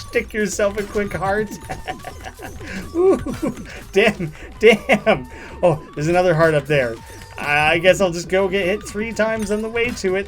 Stick yourself a quick heart. Ooh, damn. Oh, there's another heart up there. I guess I'll just go get hit 3 times on the way to it.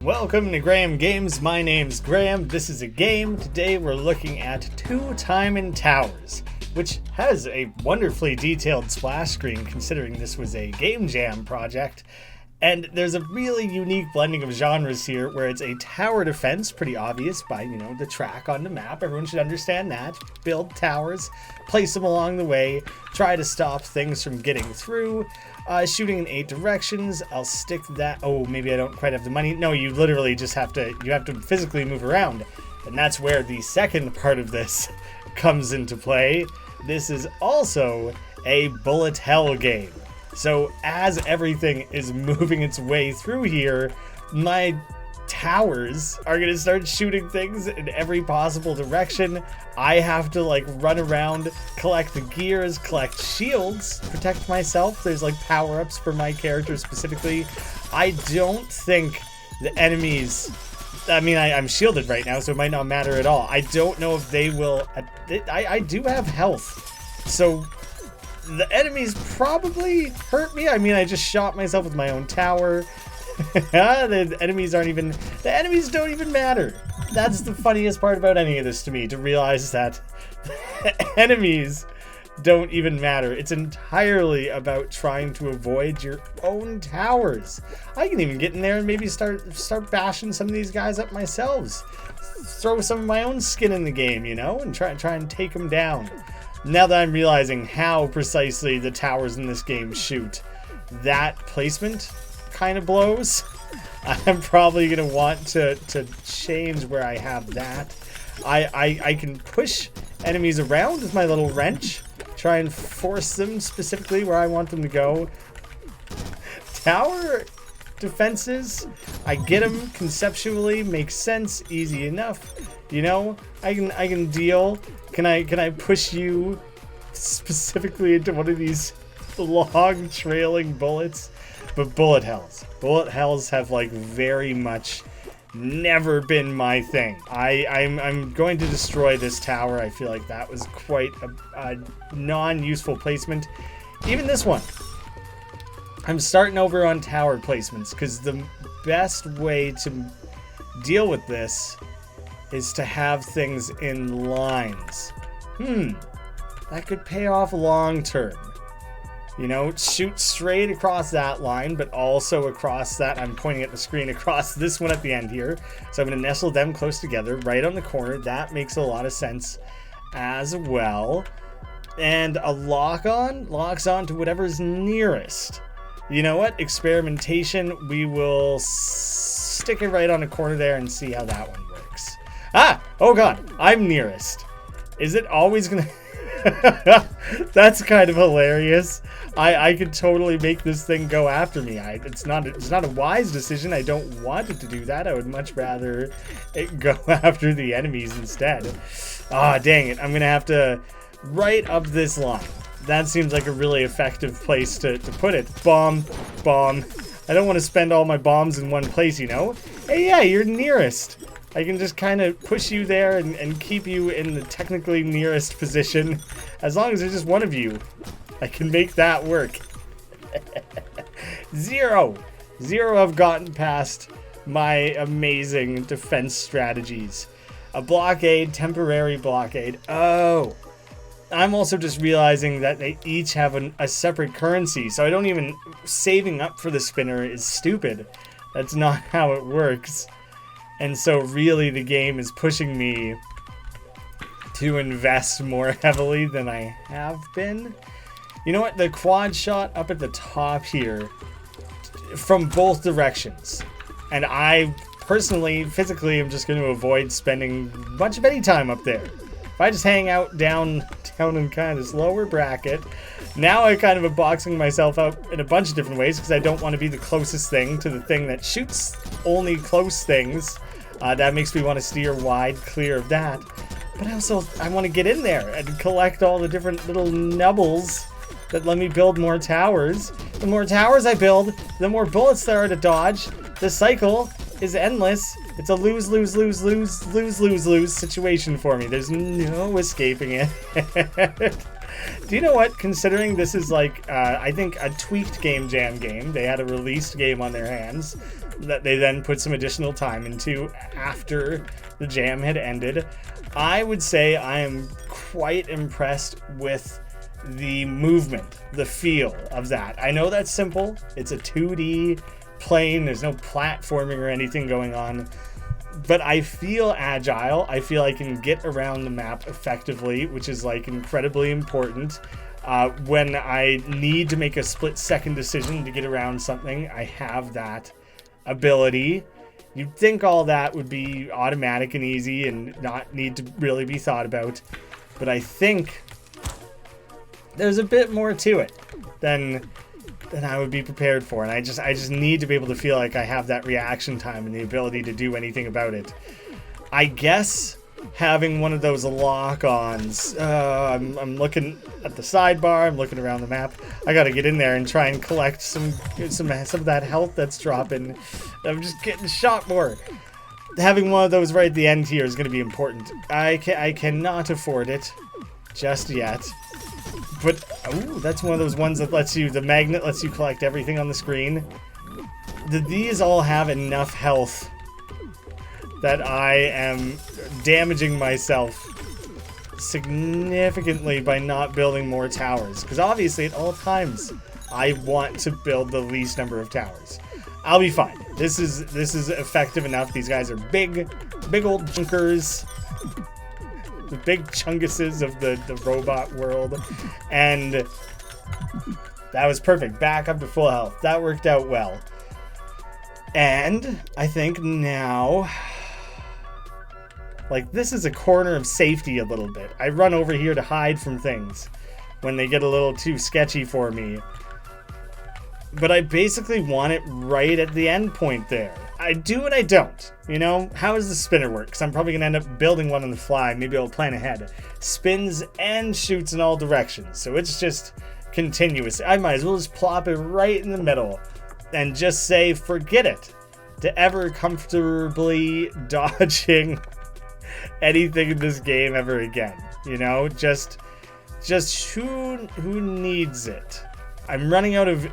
Welcome to Graeme Games. My name's Graeme. This is a game. Today we're looking at Two-Timin Towers, which has a wonderfully detailed splash screen considering this was a game jam project. And there's a really unique blending of genres here where it's a tower defense, pretty obvious by, the track on the map. Everyone should understand that. Build towers, place them along the way, try to stop things from getting through. Shooting in 8 directions. I'll stick that. Oh, maybe I don't quite have the money. No, you literally just have to physically move around. And that's where the second part of this comes into play. This is also a bullet hell game. So as everything is moving its way through here, my towers are going to start shooting things in every possible direction. I have to run around, collect the gears, collect shields, protect myself. There's power-ups for my character specifically. I don't think the enemies... I'm shielded right now, so it might not matter at all. I don't know if they will... I do have health, so... the enemies probably hurt me. I just shot myself with my own tower. The enemies don't even matter. That's the funniest part about any of this to me, to realize that the enemies don't even matter. It's entirely about trying to avoid your own towers. I can even get in there and maybe start bashing some of these guys up myself. Throw some of my own skin in the game, and try and take them down. Now that I'm realizing how precisely the towers in this game shoot, that placement kind of blows. I'm probably going to want to change where I have that. I can push enemies around with my little wrench, try and force them specifically where I want them to go. Tower defenses, I get them conceptually, makes sense, easy enough. I can deal. Can I push you specifically into one of these long trailing bullets? But bullet hells have very much never been my thing. I'm going to destroy this tower. I feel like that was quite a non-useful placement. Even this one. I'm starting over on tower placements because the best way to deal with this is to have things in lines. That could pay off long term. Shoot straight across that line, but also across that. I'm pointing at the screen across this one at the end here. So I'm going to nestle them close together right on the corner. That makes a lot of sense as well. And a lock-on locks on to whatever's nearest. You know what? Experimentation. We will stick it right on the corner there and see how that one works. Oh god, I'm nearest. Is it always gonna... That's kind of hilarious. I could totally make this thing go after me. It's not a wise decision. I don't want it to do that. I would much rather it go after the enemies instead. Dang it. I'm gonna have to right up this line. That seems like a really effective place to put it. Bomb. I don't want to spend all my bombs in one place, Hey, yeah, you're nearest. I can just kind of push you there and keep you in the technically nearest position. As long as there's just one of you, I can make that work. Zero have gotten past my amazing defense strategies. A blockade, temporary blockade. Oh, I'm also just realizing that they each have a separate currency, so I don't even... saving up for the spinner is stupid. That's not how it works. And so really the game is pushing me to invest more heavily than I have been. You know what? The quad shot up at the top here from both directions. And I personally, physically, am just going to avoid spending much of any time up there. If I just hang out down in kind of this lower bracket, now I kind of am boxing myself out in a bunch of different ways because I don't want to be the closest thing to the thing that shoots only close things. That makes me want to steer wide clear of that. But I want to get in there and collect all the different little nubbles that let me build more towers. The more towers I build, the more bullets there are to dodge. The cycle is endless. It's a lose, lose, lose, lose, lose, lose, lose situation for me. There's no escaping it. Do you know what? Considering this is like, I think a tweaked Game Jam game. They had a released game on their hands that they then put some additional time into after the jam had ended. I would say I am quite impressed with the movement, the feel of that. I know that's simple. It's a 2D plane. There's no platforming or anything going on. But I feel agile. I feel I can get around the map effectively, which is like incredibly important. When I need to make a split-second decision to get around something, I have that ability. You'd think all that would be automatic and easy and not need to really be thought about. But I think there's a bit more to it than I would be prepared for, and I just need to be able to feel like I have that reaction time and the ability to do anything about it. I guess having one of those lock-ons, I'm looking at the sidebar, I'm looking around the map. I gotta get in there and try and collect some of that health that's dropping. I'm just getting shot more. Having one of those right at the end here is going to be important. I cannot afford it just yet. But, ooh, that's one of those ones that lets you, the magnet lets you collect everything on the screen. These all have enough health that I am damaging myself significantly by not building more towers. Because obviously at all times, I want to build the least number of towers. I'll be fine. This is effective enough. These guys are big old junkers. The big chunguses of the robot world. And that was perfect. Back up to full health. That worked out well. And I think now, like, this is a corner of safety a little bit. I run over here to hide from things when they get a little too sketchy for me. But I basically want it right at the end point there. I do and I don't. You know, how does the spinner work? Because I'm probably going to end up building one on the fly. Maybe I'll plan ahead. Spins and shoots in all directions. So it's just continuous. I might as well just plop it right in the middle and just say, forget it. To ever comfortably dodging anything in this game ever again. You know, just who needs it? I'm running out of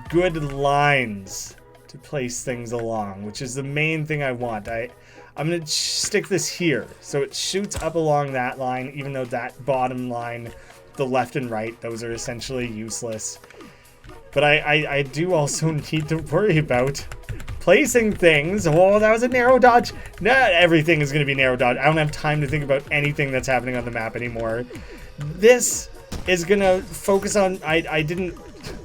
good lines to place things along, which is the main thing I want. I'm gonna stick this here so it shoots up along that line, even though that bottom line, the left and right, those are essentially useless. But I do also need to worry about placing things. Oh, that was a narrow dodge. Not everything is gonna be narrow dodge. I don't have time to think about anything that's happening on the map anymore. This is gonna focus on,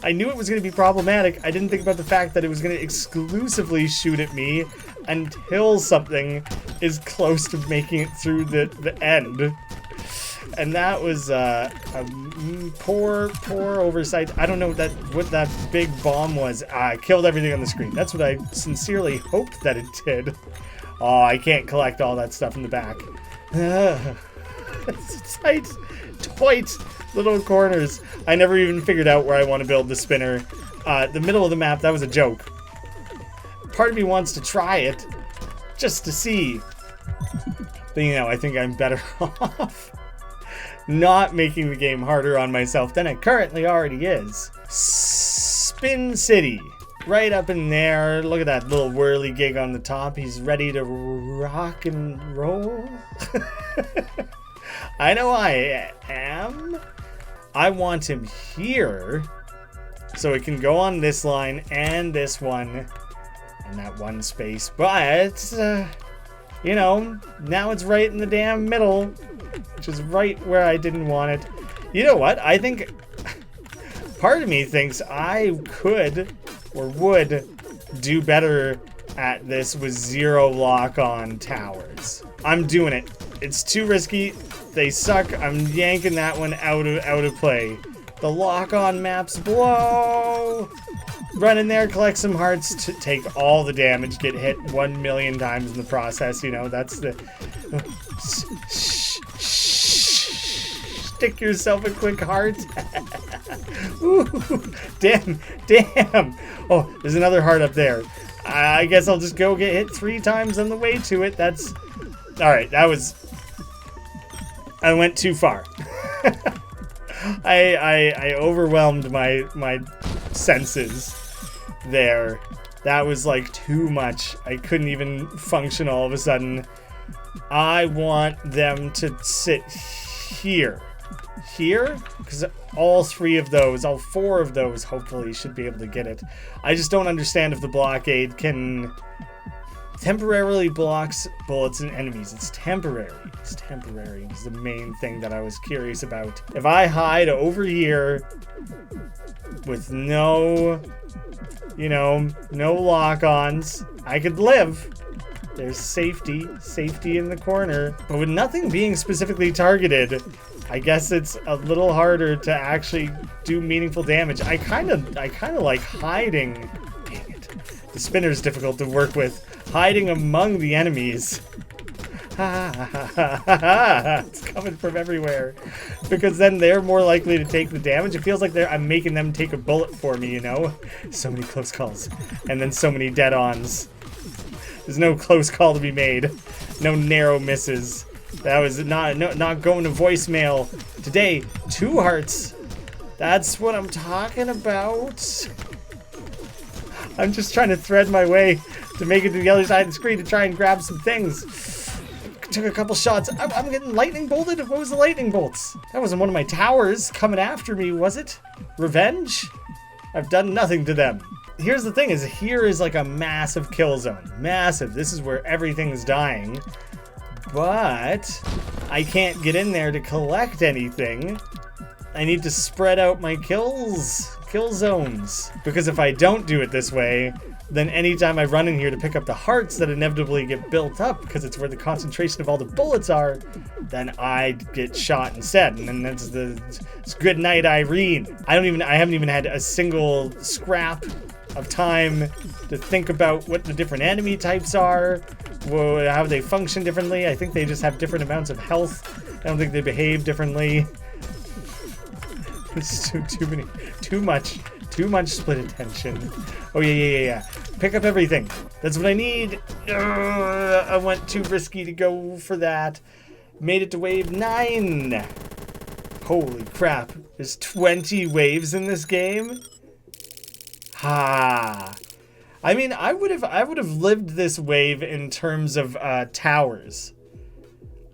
I knew it was going to be problematic. I didn't think about the fact that it was going to exclusively shoot at me until something is close to making it through the end. And that was a poor oversight. I don't know what that big bomb was. I killed everything on the screen. That's what I sincerely hoped that it did. Oh, I can't collect all that stuff in the back. It's tight little corners. I never even figured out where I want to build the spinner. The middle of the map, that was a joke. Part of me wants to try it just to see. But you know, I think I'm better off not making the game harder on myself than it currently already is. Spin City. Right up in there. Look at that little whirly gig on the top. He's ready to rock and roll. I know I am. I want him here so it can go on this line and this one and that one space. But, you know, now it's right in the damn middle, which is right where I didn't want it. You know what? I think part of me thinks I could or would do better at this with 0 lock-on towers. I'm doing it. It's too risky. They suck. I'm yanking that one out of play. The lock-on maps blow. Run in there, collect some hearts, to take all the damage, get hit 1 million times in the process. You know, that's the... Stick yourself a quick heart. Ooh, damn. Oh, there's another heart up there. I guess I'll just go get hit 3 times on the way to it. That's... Alright, that was... I went too far. I overwhelmed my senses there. That was like too much. I couldn't even function all of a sudden. I want them to sit here. Here? Because all 4 of those hopefully should be able to get it. I just don't understand if the blockade can temporarily blocks bullets and enemies. It's temporary. It's temporary. It's the main thing that I was curious about. If I hide over here with no, no lock-ons, I could live. There's safety in the corner. But with nothing being specifically targeted, I guess it's a little harder to actually do meaningful damage. I kind of like hiding. Dang it. The spinner's difficult to work with. Hiding among the enemies. It's coming from everywhere. Because then they're more likely to take the damage. It feels like I'm making them take a bullet for me, So many close calls. And then so many dead-ons. There's no close call to be made. No narrow misses. That was not going to voicemail. Today, 2 hearts. That's what I'm talking about. I'm just trying to thread my way to make it to the other side of the screen to try and grab some things. Took a couple shots. I'm getting lightning bolted. What was the lightning bolts? That wasn't one of my towers coming after me, was it? Revenge? I've done nothing to them. Here's the thing, here is like a massive kill zone. Massive. This is where everything's dying. But I can't get in there to collect anything. I need to spread out my kill zones. Because if I don't do it this way, then anytime I run in here to pick up the hearts that inevitably get built up because it's where the concentration of all the bullets are, then I get shot instead. And then it's good night, Irene. I haven't even had a single scrap of time to think about what the different enemy types are, how they function differently. I think they just have different amounts of health. I don't think they behave differently. It's too much split attention. Oh yeah. Pick up everything. That's what I need. I went too risky to go for that. Made it to wave 9. Holy crap. There's 20 waves in this game. Ha. I mean, I would have lived this wave in terms of towers.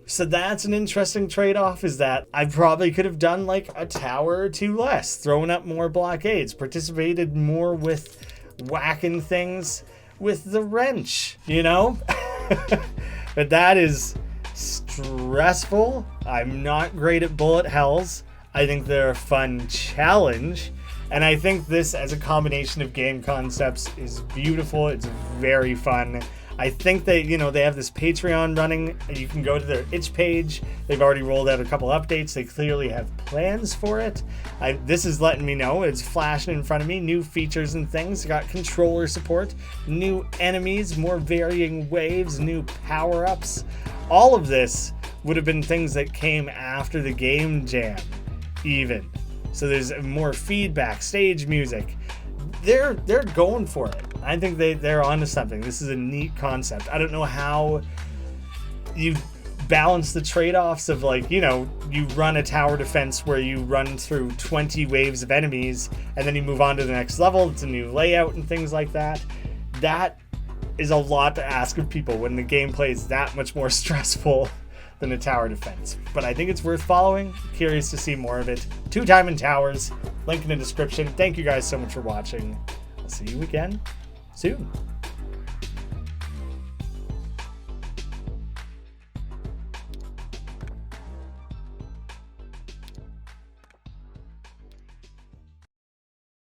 So that's an interesting trade-off, is that I probably could have done like a tower or 2 less, thrown up more blockades, participated more with whacking things with the wrench, But that is stressful. I'm not great at bullet hells. I think they're a fun challenge. And I think this, as a combination of game concepts, is beautiful. It's very fun. I think they have this Patreon running. You can go to their itch page. They've already rolled out a couple updates. They clearly have plans for it. This is letting me know. It's flashing in front of me. New features and things. Got controller support, new enemies, more varying waves, new power-ups. All of this would have been things that came after the game jam, even. So there's more feedback, stage music. They're going for it. I think they're onto something. This is a neat concept. I don't know how you balance the trade-offs of you run a tower defense where you run through 20 waves of enemies and then you move on to the next level. It's a new layout and things like that. That is a lot to ask of people when the gameplay is that much more stressful than a tower defense. But I think it's worth following. Curious to see more of it. Two-Timin Towers. Link in the description. Thank you guys so much for watching. I'll see you again soon.